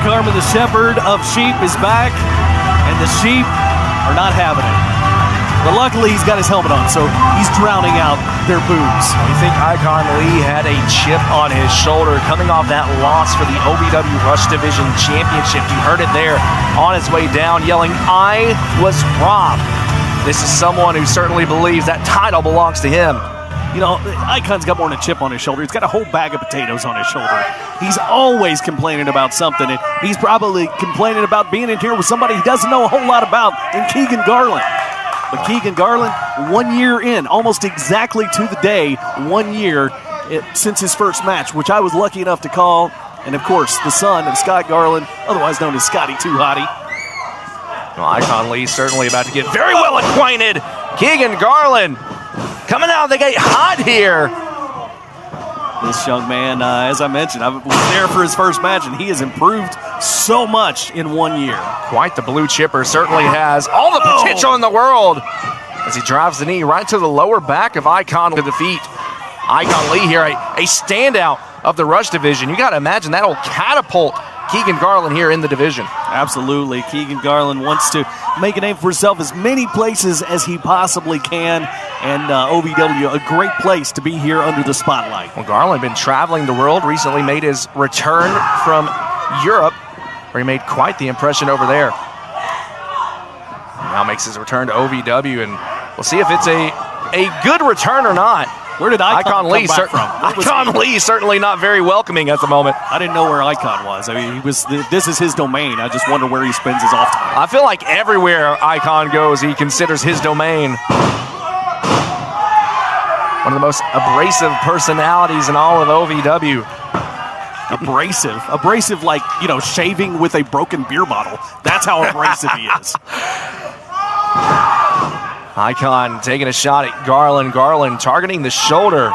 Carmen, the shepherd of sheep, is back, and the sheep are not having it. But luckily, he's got his helmet on, so he's drowning out their boos. You think Icon Lee had a chip on his shoulder coming off that loss for the OVW Rush Division Championship. You heard it there on his way down, yelling, "I was robbed." This is someone who certainly believes that title belongs to him. You know, Icon's got more than a chip on his shoulder. He's got a whole bag of potatoes on his shoulder. He's always complaining about something, and he's probably complaining about being in here with somebody he doesn't know a whole lot about in Keagan Garland. But Keagan Garland, 1 year in, almost exactly to the day, 1 year since his first match, which I was lucky enough to call. And, of course, the son of Scott Garland, otherwise known as Scotty Too Hottie. Well, Icon Lee certainly about to get very well acquainted. Keagan Garland coming out of the gate hot here. This young man, as I mentioned, I was there for his first match, and he has improved so much in 1 year. Quite the blue chipper, certainly has all the potential in the world as he drives the knee right to the lower back of Icon to defeat Icon Lee here, a standout of the Rush Division. You got to imagine that'll catapult Keagan Garland here in the division. Absolutely. Keagan Garland wants to make a name for himself as many places as he possibly can, and OVW, a great place to be here under the spotlight. Well, Garland been traveling the world, recently made his return from Europe, where he made quite the impression over there. Now makes his return to OVW, and we'll see if it's a good return or not. Where did Icon Lee come back from? Icon Lee certainly not very welcoming at the moment. I didn't know where Icon was. I mean, this is his domain. I just wonder where he spends his off time. I feel like everywhere Icon goes, he considers his domain. One of the most abrasive personalities in all of OVW. Abrasive like, you know, shaving with a broken beer bottle. That's how abrasive he is. Icon taking a shot at Garland. Garland targeting the shoulder.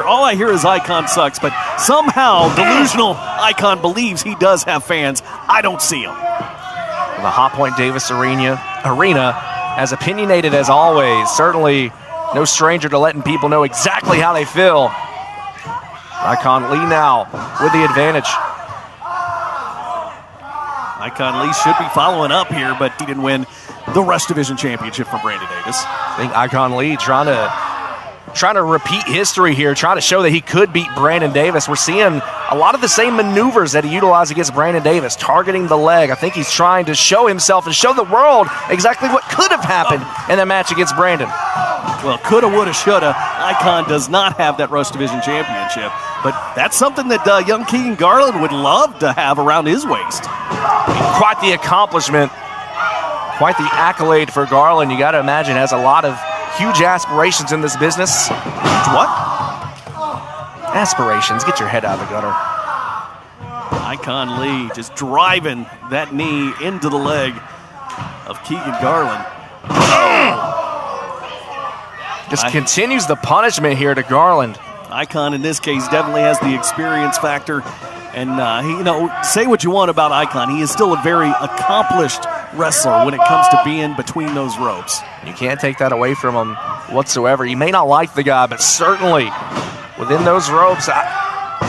All I hear is Icon sucks, but somehow delusional Icon believes he does have fans. I don't see him. The Hot Point Davis Arena, as opinionated as always, certainly no stranger to letting people know exactly how they feel. Icon Lee now with the advantage. Icon Lee should be following up here, but he didn't win the Rush Division Championship for Brandon Davis. I think Icon Lee trying to repeat history here, trying to show that he could beat Brandon Davis. We're seeing a lot of the same maneuvers that he utilized against Brandon Davis, targeting the leg. I think he's trying to show himself and show the world exactly what could have happened in that match against Brandon. Well, coulda, woulda, shoulda. Icon does not have that Rush Division Championship, but that's something that young Keagan Garland would love to have around his waist. Quite the accomplishment, quite the accolade for Garland. You got to imagine has a lot of huge aspirations in this business. What? Aspirations. Get your head out of the gutter. Icon Lee just driving that knee into the leg of Keagan Garland. Just continues the punishment here to Garland. Icon in this case definitely has the experience factor. And, say what you want about Icon. He is still a very accomplished wrestler when it comes to being between those ropes. You can't take that away from him whatsoever. You may not like the guy, but certainly within those ropes, he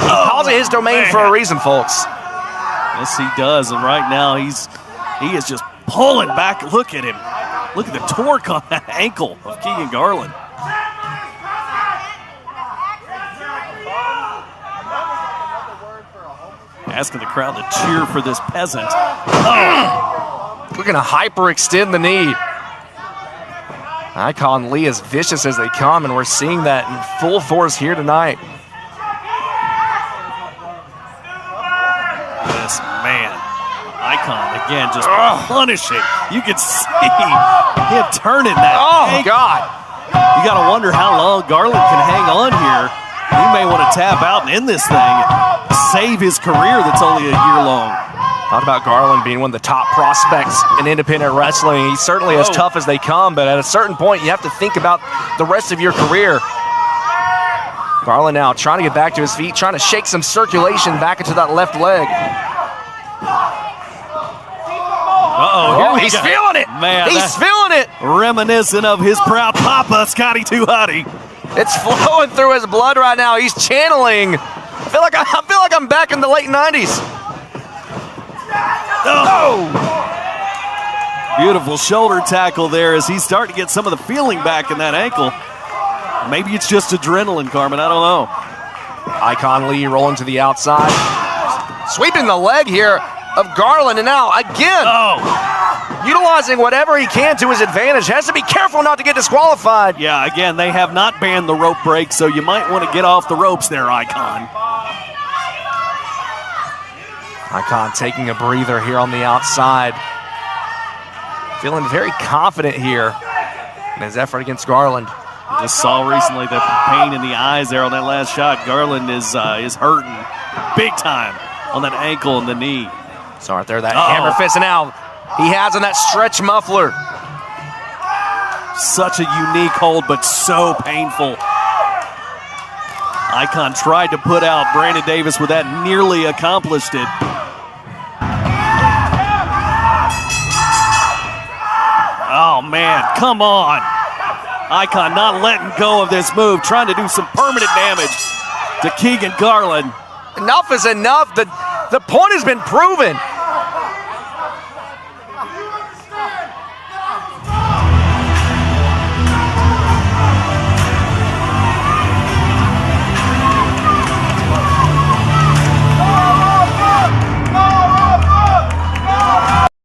calls it his domain for a reason, folks. Yes, he does. And right now he is just pulling back. Look at him. Look at the torque on that ankle of Keagan Garland. Asking the crowd to cheer for this peasant. Looking to hyperextend the knee. Icon Lee as vicious as they come, and we're seeing that in full force here tonight. This man, Icon, again, just punishing. You can see him turning that. Oh, ankle. God. You got to wonder how long Garland can hang on here. He may want to tap out and end this thing, save his career that's only a year long. Talk about Garland being one of the top prospects in independent wrestling. He's certainly as tough as they come, but at a certain point, you have to think about the rest of your career. Garland now trying to get back to his feet, trying to shake some circulation back into that left leg. He's feeling it. Man, he's feeling it. Reminiscent of his proud papa, Scotty Too Hottie. It's flowing through his blood right now. He's channeling I feel like I'm back in the late 90s. Oh! Beautiful shoulder tackle there as he's starting to get some of the feeling back in that ankle. Maybe it's just adrenaline, Carmen. I don't know. Icon Lee rolling to the outside. Sweeping the leg here of Garland. And now, again, utilizing whatever he can to his advantage. Has to be careful not to get disqualified. Yeah, again, they have not banned the rope break, so you might want to get off the ropes there, Icon. Icon taking a breather here on the outside. Feeling very confident here in his effort against Garland. Just saw recently the pain in the eyes there on that last shot. Garland is hurting big time on that ankle and the knee. So right there, that hammer fist, and now he has on that stretch muffler. Such a unique hold, but so painful. Icon tried to put out Brandon Davis with that, nearly accomplished it. Oh, man, come on. Icon not letting go of this move, trying to do some permanent damage to Keagan Garland. Enough is enough. The point has been proven.